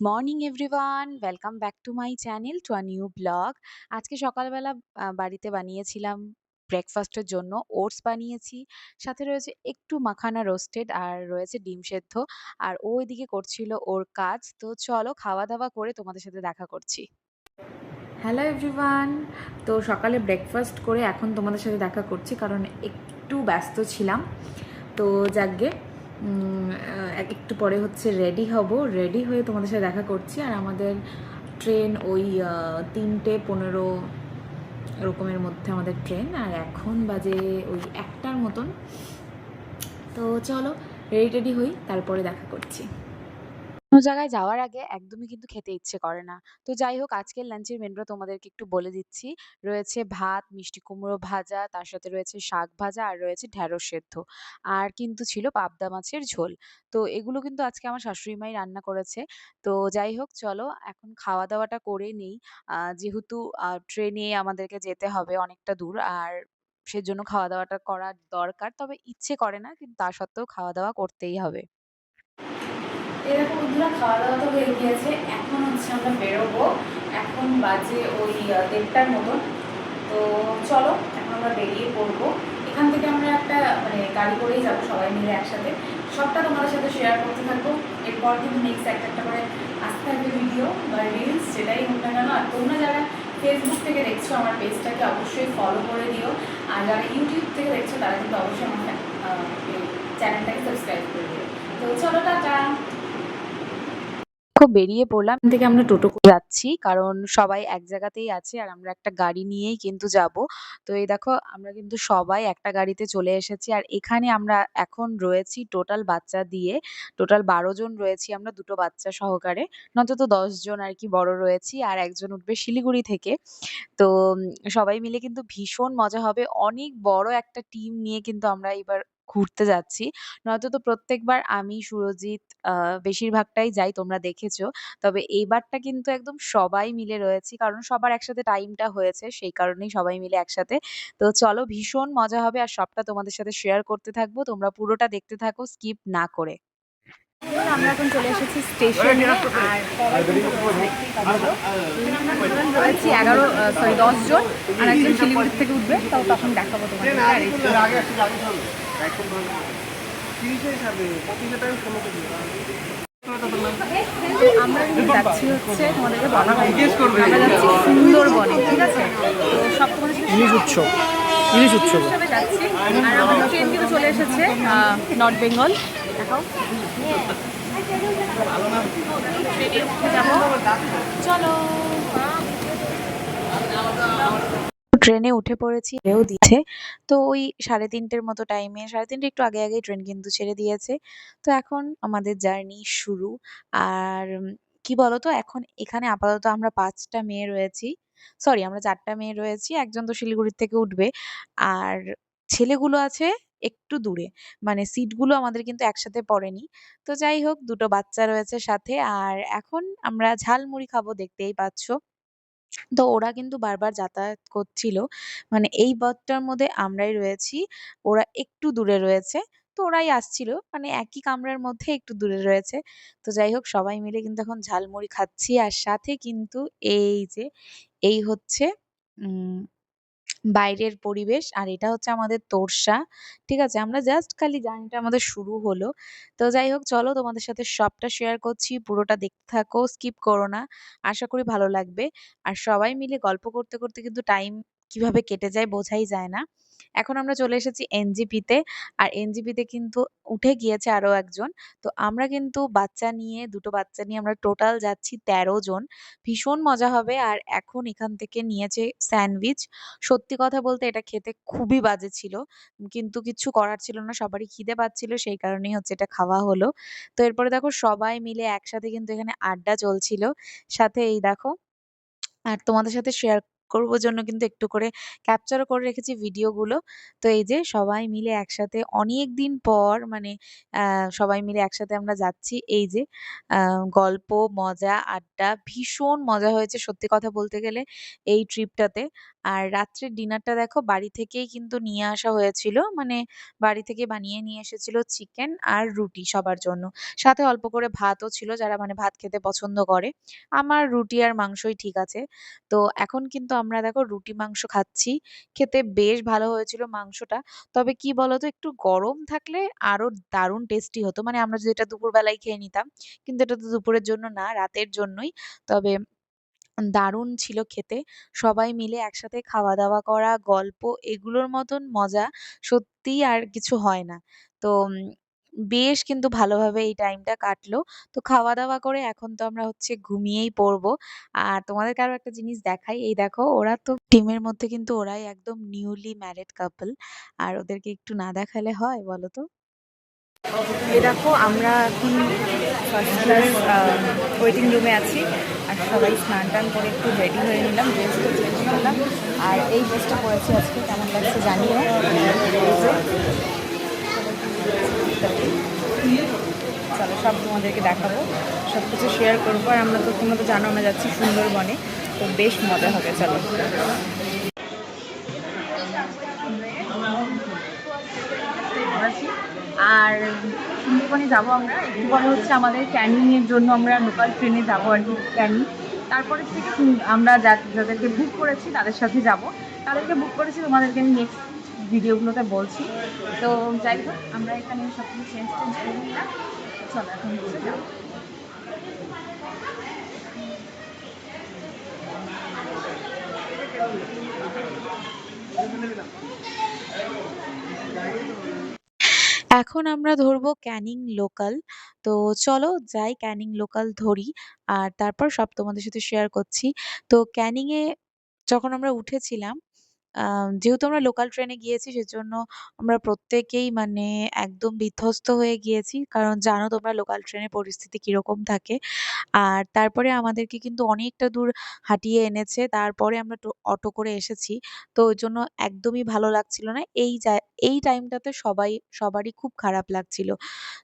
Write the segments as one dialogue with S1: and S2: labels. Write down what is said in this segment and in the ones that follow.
S1: Morning everyone, welcome back to my channel to a new blog. আজকে সকালবেলা বাড়িতে বানিয়েছিলাম ব্রেকফাস্টের জন্য ওটস বানিয়েছি। সাথে রয়েছে একটু মাখানা রোস্টেড আর রয়েছে ডিম সেদ্ধ। আর ও এদিকে করছিল ওর কাজ। তো চলো খাওয়া-দাওয়া করে তোমাদের সাথে দেখা করছি। হ্যালো এভরিওয়ান, তো সকালে ব্রেকফাস্ট করে এখন তোমাদের সাথে দেখা করছি কারণ একটু ব্যস্ত ছিলাম। তো যাকগে একটু পরে হচ্ছে রেডি হব, রেডি হয়ে তোমাদের সাথে দেখা করছি। আর আমাদের ট্রেন ওই 3:15 এরকমের মধ্যে আমাদের ট্রেন। আর এখন বাজে ওই 1টার মতন। তো চলো রেডি টেডি হই, তারপরে দেখা করছি। কোনো জায়গায় যাওয়ার আগে একদমই কিন্তু খেতে ইচ্ছে করে না। তো যাই হোক আজকের লাঞ্চের মেনুটা তোমাদেরকে একটু বলে দিচ্ছি। রয়েছে ভাত, মিষ্টি কুমড়ো ভাজা, তার সাথে রয়েছে শাক ভাজা আর রয়েছে ঢেঁড়স সেদ্ধ। আর কিন্তু ছিল পাবদা মাছের ঝোল। তো এগুলো কিন্তু আজকে আমার শাশুড়ি মাই রান্না করেছে। তো যাই হোক চলো এখন খাওয়া-দাওয়াটা করে নেই। যেহেতু ট্রেনে আমাদেরকে যেতে হবে অনেকটা দূর। আর সেজন্য খাওয়া-দাওয়াটা করা দরকার। তবে ইচ্ছে করে না কিন্তু তা সত্ত্বেও খাওয়া-দাওয়া করতেই হবে। এরকম বন্ধুরা খাওয়া দাওয়া তো হয়ে গিয়েছে, এখন হচ্ছে আমরা বেরোবো। এখন বাজে ওই 1:30টার মতন। তো চলো এখন আমরা বেরিয়ে পড়বো। এখান থেকে আমরা একটা মানে গাড়ি করেই যাবো সবাই মিলে একসাথে। সবটা তোমাদের সাথে শেয়ার করতে থাকবো। এরপর কিন্তু নেক্সট একটা একটা করে আসতে থাকবে ভিডিও বা রিলস, যেটাই হোক না কেন। আর তোমরা যারা ফেসবুক থেকে দেখছো আমার পেজটাকে অবশ্যই ফলো করে দিও। আর যারা ইউটিউব থেকে দেখছো তারা কিন্তু অবশ্যই আমার চ্যানেলটাকে সাবস্ক্রাইব করে দিও। তো চলো টাটা। বেরিয়ে পড়লাম। এখান থেকে আমরা টোটো করে যাচ্ছি কারণ সবাই এক জায়গাতেই আছে আর আমরা একটা গাড়ি নিয়েই কিন্তু যাব। তো এই দেখো আমরা কিন্তু সবাই একটা গাড়িতে চলে এসেছি। আর এখানে আমরা এখন রয়েছি টোটাল বাচ্চা দিয়ে টোটাল ১২ জন রয়েছি আমরা, দুটো বাচ্চা সহকারে। নয়তো ১০ জন আর কি বড় রয়েছি। আর একজন উঠবে শিলিগুড়ি থেকে। তো সবাই মিলে কিন্তু ভীষণ মজা হবে। অনেক বড় একটা টিম নিয়ে কিন্তু আমরা এবার ঘুরতে যাচ্ছি। নয়তো তো প্রত্যেকবার আমি, সুরজিৎ বেশিরভাগটাই যাই, তোমরা দেখেছো। তবে এইবারটা কিন্তু একদম সবাই মিলে রয়েছি। কারণ সবার একসাথে টাইমটা হয়েছে, সেই কারণেই সবাই মিলে একসাথে। তো চলো ভীষণ মজা হবে আর সবটা তোমাদের সাথে শেয়ার করতে থাকবো। তোমরা পুরোটা দেখতে থাকো স্কিপ না করে। আমরা এখন চলে এসেছি স্টেশনে। আর সবাই কিন্তু রয়েছে, দেখতেই পাচ্ছ। এখানে আমরা টোটাল রয়েছি ১০ জন। আর একজন শিলিগুড়ি থেকে উঠবে, তাও তখন দেখাবো তোমাদেরকে। আর এই যে আমরা কিন্তু যাচ্ছি হচ্ছে, তোমাদেরকে বলা হয়নি, আমরা যাচ্ছি সুন্দরবনে, ঠিক আছে? তো সব তোমাদের সাথে
S2: ইলিশ উৎসব ইলিশ উৎসব
S1: উৎসবে যাচ্ছি। আর আমাদের ট্রেন কিন্তু চলে এসেছে নর্থ বেঙ্গল। দেখাও ট্রেনে উঠে যাবো, চলো। ট্রেনে উঠে পড়েছি, ছেড়েও দিয়েছে। তো ওই ৩:৩০ মতো টাইমে, ৩:৩০ একটু আগে আগেই ট্রেন কিন্তু ছেড়ে দিয়েছে। তো এখন আমাদের জার্নি শুরু। আর কি বলতো, এখন এখানে আপাতত আমরা ৫ টা মেয়ে রয়েছি। সরি, আমরা ৪ টা মেয়ে রয়েছি। একজন তো শিলিগুড়ির থেকে উঠবে। আর ছেলেগুলো আছে একটু দূরে। মানে সিটগুলো আমাদের কিন্তু একসাথে পড়েনি। তো যাই হোক, ২ টো বাচ্চা রয়েছে সাথে। আর এখন আমরা ঝালমুড়ি খাবো, দেখতেই পাচ্ছ। তো ওরা কিন্তু বারবার যাতায়াত করছিল। মানে এই বাসটার মধ্যে আমরাই রয়েছি। ওরা একটু দূরে রয়েছে। তো ওরাই আসছিল। মানে একই কামরার মধ্যে একটু দূরে রয়েছে। তো যাই হোক সবাই মিলে কিন্তু এখন ঝালমুড়ি খাচ্ছি। আর সাথে কিন্তু এই যে এই হচ্ছে উম বাইরের পরিবেশ। আর এটা হচ্ছে আমাদের তোরসা। ঠিক আছে? আমরা জাস্ট খালি জার্নিটা আমাদের শুরু হলো। তো যাই হোক চলো তোমাদের সাথে সবটা শেয়ার করছি। পুরোটা দেখতে থাকো, স্কিপ করো না। আশা করি ভালো লাগবে। আর সবাই মিলে গল্প করতে, করতে কিন্তু টাইম কিভাবে কেটে যায় বোঝাই যায় না। এখন আমরা চলে এসেছি এনজেপিতে। আর এনজেপিতে কিন্তু উঠে গিয়েছে আরো একজন। তো আমরা কিন্তু বাচ্চা নিয়ে, ২ টো বাচ্চা নিয়ে আমরা টোটাল যাচ্ছি ১৩ জন। ভীষণ মজা হবে। আর এখন এখান থেকে নিয়েছে স্যান্ডউইচ। সত্যি কথা বলতে এটা খেতে খুবই বাজে ছিল। কিন্তু কিচ্ছু করার ছিল না। সবারই খিদে পাচ্ছিল, সেই কারণেই হচ্ছে এটা খাওয়া হলো। তো এরপরে দেখো সবাই মিলে একসাথে কিন্তু এখানে আড্ডা চলছিল। সাথে এই দেখো, আর তোমাদের সাথে শেয়ার করব জন্য কিন্তু একটু করে ক্যাপচারও করে রেখেছি ভিডিওগুলো। তো এই যে সবাই মিলে একসাথে অনেকদিন পর মানে আ সবাই মিলে একসাথে আমরা যাচ্ছি। এই যে আ গল্প, মজা, আড্ডা ভীষণ মজা হয়েছে সত্যি কথা বলতে গেলে এই ট্রিপটাতে। আর রাত্রের ডিনারটা দেখো বাড়ি থেকেই কিন্তু নিয়ে আসা হয়েছিল। মানে বাড়ি থেকে বানিয়ে নিয়ে এসেছিল চিকেন আর রুটি সবার জন্য। সাথে অল্প করে ভাতও ছিল যারা মানে ভাত খেতে পছন্দ করে। আমার রুটি আর মাংসই ঠিক আছে। তো এখন কিন্তু আমরা দেখো রুটি মাংস খাচ্ছি। খেতে বেশ ভালো হয়েছিল মাংসটা। তবে কি বলতো একটু গরম থাকলে আরো দারুণ টেস্টি হতো। মানে আমরা যদি এটা দুপুরবেলায় খেয়ে নিতাম। কিন্তু এটা তো দুপুরের জন্য না, রাতের জন্যই। তবে দারুণ ছিল খেতে। সবাই মিলে একসাথে খাওয়া-দাওয়া করা, গল্প এগুলোর মতন মজা সত্যিই আর কিছু হয় না। তো বেশ কিন্তু ভালোভাবে এই টাইমটা কাটলো। তো খাওয়া-দাওয়া করে এখন তো আমরা হচ্ছে ঘুমিয়েই পড়বো। আর তোমাদেরকে আরো একটা জিনিস দেখাই। এই দেখো ওরা তো টিমের মধ্যে কিন্তু ওরাই একদম নিউলি ম্যারিড কাপল। আর ওদেরকে একটু না দেখালে হয় বলো তো?
S2: এই দেখো আমরা এখন ফার্স্ট ক্লাস ওয়েটিং রুমে আছি। আর সবাই স্নান-টান করে একটু রেডি হয়ে নিলাম, ড্রেসটা চেঞ্জ করলাম। আর এই ড্রেসটা পরেছি আজকে, কেমন লাগছে জানিও। এই যে চলো সব তোমাদেরকে দেখাবো, সব কিছু শেয়ার করবো। আর আমরা তো তোমরা তো জানো আমরা যাচ্ছি সুন্দরবনে, তো বেশ মজা হবে। চলো
S3: আর সুন্দরবনে যাবো আমরা, একটু পরে হচ্ছে আমাদের ক্যানিং এর জন্য আমরা লোকাল ট্রেনে যাবো আর কি, ক্যানিং। তারপরে থেকে আমরা যাদেরকে বুক করেছি তাদের সাথে যাব। তাদেরকে বুক করেছি তোমাদেরকে আমি নেক্সট ভিডিওগুলোতে বলছি। তো যাই হোক আমরা এখানে সব কিছু চেঞ্জ টেঞ্জ করে নিলাম। চলো এখন হচ্ছে যাবো।
S1: এখন আমরা ধরবো ক্যানিং লোকাল। তো চলো যাই ক্যানিং লোকাল ধরি। আর তারপর সব তোমাদের সাথে শেয়ার করছি। তো ক্যানিং এ যখন আমরা উঠেছিলাম যেহেতু আমরা লোকাল ট্রেনে গিয়েছি সেজন্য আমরা প্রত্যেকেই মানে একদম বিধ্বস্ত হয়ে গিয়েছি। কারণ জানো তোমরা লোকাল ট্রেনের পরিস্থিতি কিরকম থাকে। আর তারপরে আমাদেরকে কিন্তু অনেকটা দূর হাঁটিয়ে এনেছে। তারপরে আমরা অটো করে এসেছি। তো ওই জন্য একদমই ভালো লাগছিল না। এই টাইমটাতে সবারই খুব খারাপ লাগছিল।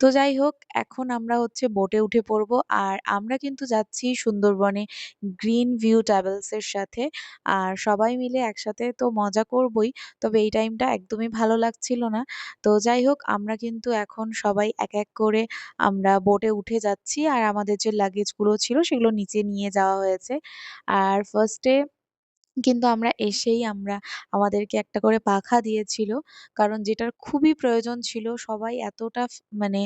S1: তো যাই হোক এখন আমরা হচ্ছে বোটে উঠে পড়বো। আর আমরা কিন্তু যাচ্ছি সুন্দরবনে গ্রিন ভিউ ট্রাভেলস এর সাথে। আর সবাই মিলে একসাথে তো মজা করবোই। তবে এই টাইমটা একদমই ভালো লাগছিল না। তো যাই হোক আমরা কিন্তু এখন সবাই এক, এক করে আমরা বোটে উঠে যাচ্ছি। আর আমাদের যে লাগেজগুলো ছিল সেগুলো নিচে নিয়ে যাওয়া হয়েছে। আর ফার্স্টে কিন্তু আমরা আমাদেরকে একটা করে পাখা দিয়েছিল। কারণ যেটার খুবই প্রয়োজন ছিল। সবাই এতটা মানে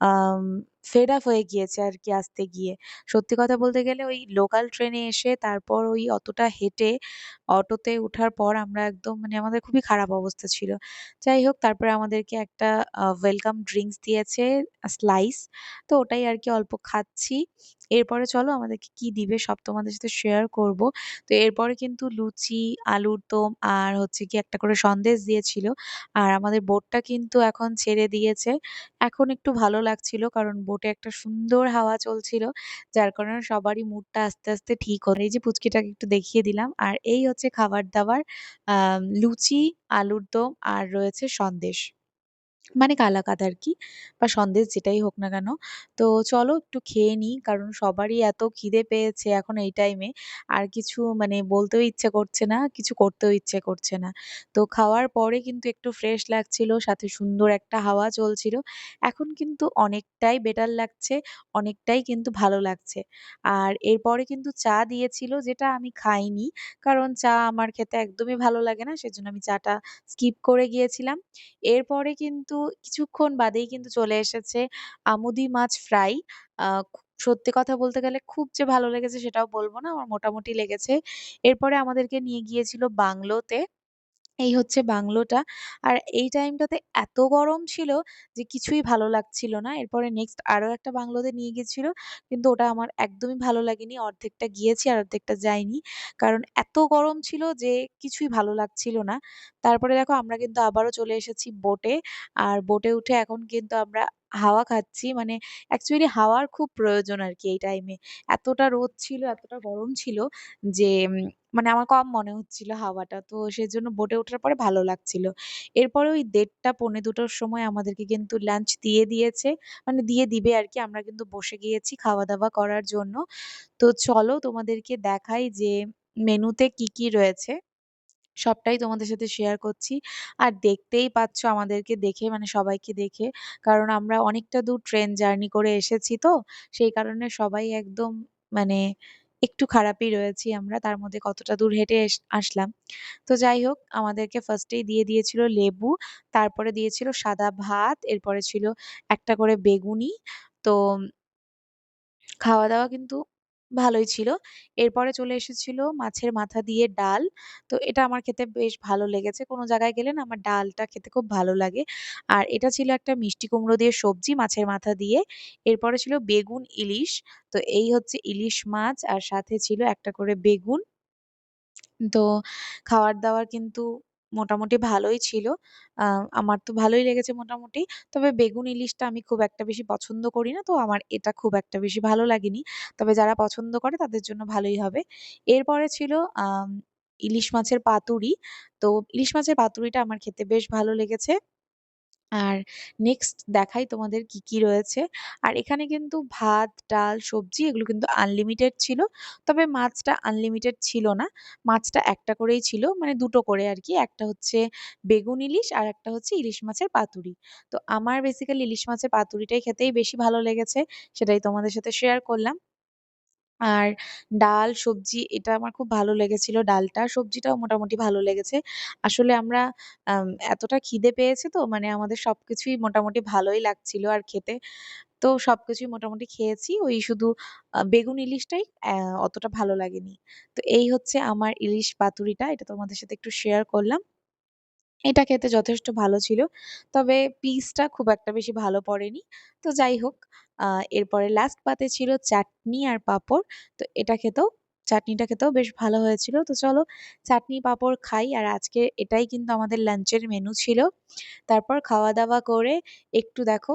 S1: আম ফেড আপ হয়ে গিয়েছে আরকি আসতে গিয়ে। সত্যি কথা বলতে গেলে ওই লোকাল ট্রেনে এসে তারপর ওই অতটা হেঁটে অটোতে উঠার পর আমরা একদম মানে আমাদের খুবই খারাপ অবস্থা ছিল। যাই হোক তারপরে আমাদেরকে একটা ওয়েলকাম ড্রিংকস দিয়েছে স্লাইস। তো ওটাই আরকি অল্প খাচ্ছি। এরপরে চলো আমাদেরকে কি দিবে সব তোমাদের সাথে শেয়ার করব। তো এরপরে কিন্তু লুচি, আলুর দম আর হচ্ছে গিয়ে একটা করে সন্দেশ দিয়েছিল। আর আমাদের বোটটা কিন্তু এখন ছেড়ে দিয়েছে। এখন একটু ভালো লাগছিল কারণ বোটে একটা সুন্দর হাওয়া চলছিল। যার কারণে সবারই মুডটা আস্তে, আস্তে ঠিক হলো। এই যে পুচকিটাকে একটু দেখিয়ে দিলাম। আর এই হচ্ছে খাবার-দাবার। লুচি, আলুর দম আর রয়েছে সন্দেশ। মানে কালাকাঁদ আরকি বা সন্দেশ যেটাই হোক না কেন। তো চলো একটু খেয়ে নিই। কারণ সবারই এত খিদে পেয়েছে এখন এই টাইমে। আর কিছু মানে বলতেও ইচ্ছে করছে না, কিছু করতেও ইচ্ছে করছে না। তো খাওয়ার পরে কিন্তু একটু ফ্রেশ লাগছিল, সাথে সুন্দর একটা হাওয়া চলছিল। এখন কিন্তু অনেকটাই বেটার লাগছে, অনেকটাই কিন্তু ভালো লাগছে। আর এরপরে কিন্তু চা দিয়েছিল যেটা আমি খাইনি। কারণ চা আমার খেতে একদমই ভালো লাগে না। সেজন্য আমি চাটা স্কিপ করে গিয়েছিলাম। এরপরে কিন্তু কিছুক্ষণ বাদেই কিন্তু চলে এসেছে আমুদি মাছ ফ্রাই। আ সত্যি কথা বলতে গেলে খুব যে ভালো লেগেছে সেটাও বলব না। আমার মোটামুটি লেগেছে। এরপরে আমাদেরকে নিয়ে গিয়েছিল বাংলোতে। এই হচ্ছে বাংলোটা। আর এই টাইমটাতে এত গরম ছিল যে কিছুই ভালো লাগছিল না। এরপরে নেক্সট আরো একটা বাংলোতে নিয়ে গেছিল। কিন্তু ওটা আমার একদমই ভালো লাগেনি। অর্ধেকটা গিয়েছি আর অর্ধেকটা যাইনি। কারণ এত গরম ছিল যে কিছুই ভালো লাগছিল না। তারপরে দেখো আমরা কিন্তু আবারও চলে এসেছি বোটে। আর বোটে উঠে এখন কিন্তু আমরা হাওয়া খাচ্ছি। মানে অ্যাকচুয়ালি হাওয়ার খুব প্রয়োজন আরকি এই টাইমে। এতটা রোদ ছিল, এতটা গরম ছিল যে মানে আমার কম মনে হচ্ছিল হাওয়াটা। তো সেজন্য বোটে ওঠার পরে ভালো লাগছিল। এরপরে ওই ১:৩০ পৌনে ২ঃ০০ র সময় আমাদেরকে কিন্তু লাঞ্চ দিয়ে দিয়েছে। মানে দিয়ে দিবে আরকি। আমরা কিন্তু বসে গিয়েছি খাওয়া-দাওয়া করার জন্য। তো চলো তোমাদেরকে দেখাই যে মেনুতে কি, কি রয়েছে। সবটাই তোমাদের সাথে শেয়ার করছি। আর দেখতেই পাচ্ছ আমাদেরকে দেখে মানে সবাইকে দেখে। কারণ আমরা অনেকটা দূর ট্রেন জার্নি করে এসেছি তো। সেই কারণে সবাই একদম মানে একটু খারাপই রয়েছি আমরা। তার মধ্যে কতটা দূর হেঁটে আসলাম। তো যাই হোক আমাদেরকে ফার্স্ট এই দিয়ে দিয়েছিল লেবু, তারপরে দিয়েছিল সাদা ভাত, এরপরে ছিল একটা করে বেগুনি। তো খাওয়া-দাওয়া কিন্তু ভালোই ছিল। এরপরে চলে এসেছিল মাছের মাথা দিয়ে ডাল। তো এটা আমার খেতে বেশ ভালো লেগেছে। কোন জায়গায় গেলে না আমার ডালটা খেতে খুব ভালো লাগে। আর এটা ছিল একটা মিষ্টি কুমড়ো দিয়ে সবজি মাছের মাথা দিয়ে। এরপরে ছিল বেগুন ইলিশ। তো এই হচ্ছে ইলিশ মাছ আর সাথে ছিল একটা করে বেগুন। তো খাবার-দাবার কিন্তু মোটামুটি ভালোই ছিল। আ আমার তো ভালোই লেগেছে মোটামুটি। তবে বেগুন ইলিশটা আমি খুব একটা বেশি পছন্দ করি না। তো আমার এটা খুব একটা বেশি ভালো লাগেনি। তবে যারা পছন্দ করে তাদের জন্য ভালোই হবে। এরপরে ছিল আম ইলিশ মাছের পাতুরি। তো ইলিশ মাছের পাতুরিটা আমার খেতে বেশ ভালো লেগেছে। আর নেক্সট দেখাই তোমাদের কি, কি রয়েছে। আর এখানে কিন্তু ভাত, ডাল, সবজি এগুলো কিন্তু আনলিমিটেড ছিল। তবে মাছটা আনলিমিটেড ছিল না। মাছটা একটা করেই ছিল। মানে ২ টো করে আরকি। একটা হচ্ছে বেগুন ইলিশ আর একটা হচ্ছে ইলিশ মাছের পাতুরি। তো আমার বেসিক্যালি ইলিশ মাছের পাতুরিটাই খেতেই বেশি ভালো লেগেছে। সেটাই তোমাদের সাথে শেয়ার করলাম। আর ডাল, সবজি এটা আমার খুব ভালো লেগেছিল ডালটা। সবজিটাও মোটামুটি ভালো লেগেছে। আসলে আমরা এতটা খিদে পেয়েছে তো মানে আমাদের সবকিছুই মোটামুটি ভালোই লাগছিল আর খেতে। তো সবকিছুই মোটামুটি খেয়েছি। ওই শুধু বেগুন ইলিশটাই অতটা ভালো লাগেনি। তো এই হচ্ছে আমার ইলিশ পাতুরিটা। এটা তোমাদের সাথে একটু শেয়ার করলাম। এটা খেতে যথেষ্ট ভালো ছিল। তবে পিসটা খুব একটা বেশি ভালো পড়েনি। তো যাই হোক, আ এরপরে লাস্ট পাতে ছিল চাটনি আর পাঁপড়। তো চাটনিটা খেতেও বেশ ভালো হয়েছিল। তো চলো চাটনি, পাঁপড় খাই। আর আজকে এটাই কিন্তু আমাদের লাঞ্চের মেনু ছিল। তারপর খাওয়া-দাওয়া করে একটু দেখো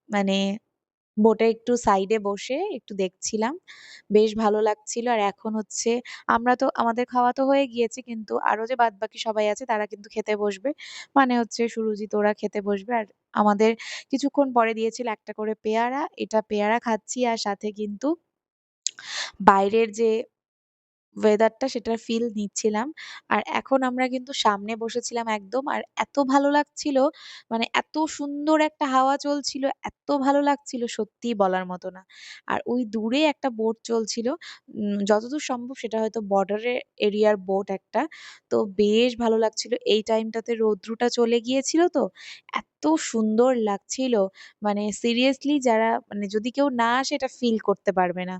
S1: মানে বোটে একটু সাইডে বসে একটু দেখছিলাম। বেশ ভালো লাগছিল। আর এখন হচ্ছে আমরা তো আমাদের খাওয়া তো হয়ে গিয়েছে কিন্তু আরো যে বাদবাকি সবাই আছে তারা কিন্তু খেতে বসবে। মানে হচ্ছে সুরজিৎ ওরা খেতে বসবে। আর আমাদের কিছুক্ষণ পরে দিয়েছিল একটা করে পেয়ারা। এটা পেয়ারা খাচ্ছি আর সাথে কিন্তু বাইরের যে ওয়েদারটা সেটার ফিল নিচ্ছিলাম। আর এখন আমরা কিন্তু সামনে বসেছিলাম একদম। আর এত ভালো লাগছিল, মানে এত সুন্দর একটা হাওয়া চলছিল, এত ভালো লাগছিল সত্যিই বলার মতো না। আর ওই দূরে একটা বোট চলছিল। যতদূর সম্ভব সেটা হয়তো বর্ডারের এরিয়ার বোট একটা। তো বেশ ভালো লাগছিল। এই টাইমটাতে রৌদ্রটা চলে গিয়েছিল তো, এত সুন্দর লাগছিল। মানে সিরিয়াসলি যারা মানে যদি কেউ না আসে এটা ফিল করতে পারবে না।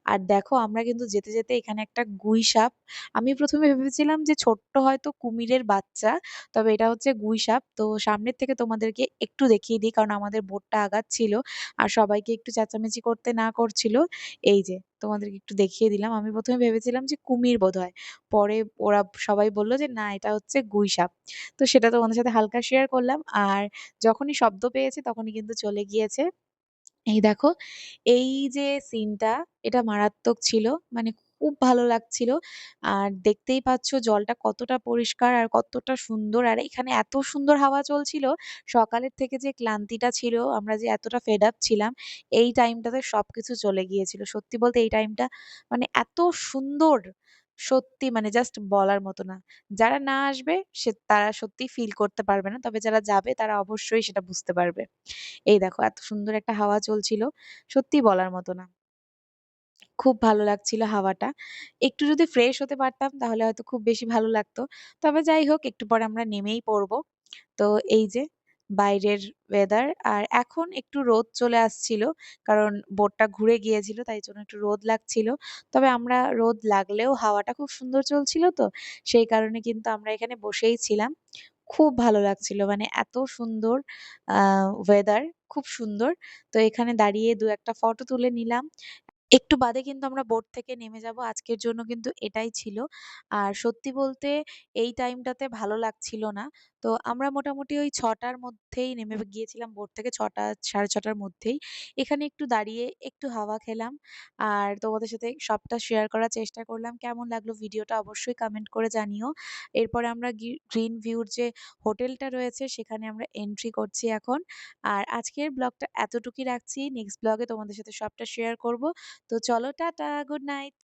S1: আর দেখো আমরা কিন্তু যেতে, যেতে এখানে একটা গুই সাপ আমি ১ম এ ভেবেছিলাম যে ছোট্ট হয়তো কুমিরের বাচ্চা। তবে এটা হচ্ছে গুই সাপ। তো সামনের থেকে তোমাদেরকে একটু দেখিয়ে দিই কারণ আমাদের বোটটা আগাচ্ছিল। আর সবাইকে একটু চেঁচামেচি করতে না করছিল। এই যে তোমাদেরকে একটু দেখিয়ে দিলাম। আমি ১ম এ ভেবেছিলাম যে কুমির বোধহয়। পরে ওরা সবাই বলল যে না এটা হচ্ছে গুই সাপ। তো সেটা তোমাদের সাথে হালকা শেয়ার করলাম। আর যখনই শব্দ পেয়েছে তখনই কিন্তু চলে গিয়েছে। এই দেখো, এই যে সিনটা এটা মারাত্মক ছিল। মানে খুব ভালো লাগছিল। আর দেখতেই পাচ্ছ জলটা কতটা পরিষ্কার আর কতটা সুন্দর। আর এখানে এত সুন্দর হাওয়া চলছিল, সকালের থেকে যে ক্লান্তিটা ছিল, আমরা যে এতটা ফেড আপ ছিলাম, এই টাইমটাতে সবকিছু চলে গিয়েছিল। সত্যি বলতে এই টাইমটা মানে এত সুন্দর, সত্যি মানে জাস্ট বলার মতো না। যারা না আসবে তারা সত্যিই ফিল করতে পারবে না। তবে যারা যাবে তারা অবশ্যই সেটা বুঝতে পারবে। এই দেখো এত সুন্দর একটা হাওয়া চলছিল। সত্যিই বলার মতো না। খুব ভালো লাগছিল হাওয়াটা। একটু যদি ফ্রেশ হতে পারতাম তাহলে হয়তো খুব বেশি ভালো লাগতো। তবে যাই হোক একটু পরে আমরা নেমেই পড়ব। তো এই যে বাইরের ওয়েদার আর এখন একটু রোদ চলে আসছিল। কারণ বোটটা ঘুরে গিয়েছিল তাই জন্য একটু রোদ লাগছিল। তবে আমরা রোদ লাগলেও হাওয়াটা খুব সুন্দর চলছিল তো সেই কারণে কিন্তু আমরা এখানে বসেই ছিলাম। খুব ভালো লাগছিল। মানে এত সুন্দর আ ওয়েদার খুব সুন্দর। তো এখানে দাঁড়িয়ে ২-১ টা ফটো তুলে নিলাম। একটু বাদে কিন্তু আমরা বোট থেকে নেমে যাবো। আজকের জন্য কিন্তু এটাই ছিল। আর সত্যি বলতে এই টাইমটাতে ভালো লাগছিল না। তো আমরা মোটামুটি ওই ৬:০০ র মধ্যেই নেমে গিয়েছিলাম বোট থেকে ৬:০০ ৬:৩০ র মধ্যেই। এখানে একটু দাঁড়িয়ে একটু হাওয়া খেলাম। আর তোমাদের সাথে সবটা শেয়ার করার চেষ্টা করলাম। কেমন লাগলো ভিডিওটা অবশ্যই কমেন্ট করে জানিও। এরপরে আমরা গ্রিন ভিউর যে হোটেলটা রয়েছে সেখানে আমরা এন্ট্রি করছি এখন। আর আজকের ব্লগটা এতটুকুই রাখছি। নেক্সট ব্লগে তোমাদের সাথে সবটা শেয়ার করব। তো চলো টাটা, গুড নাইট।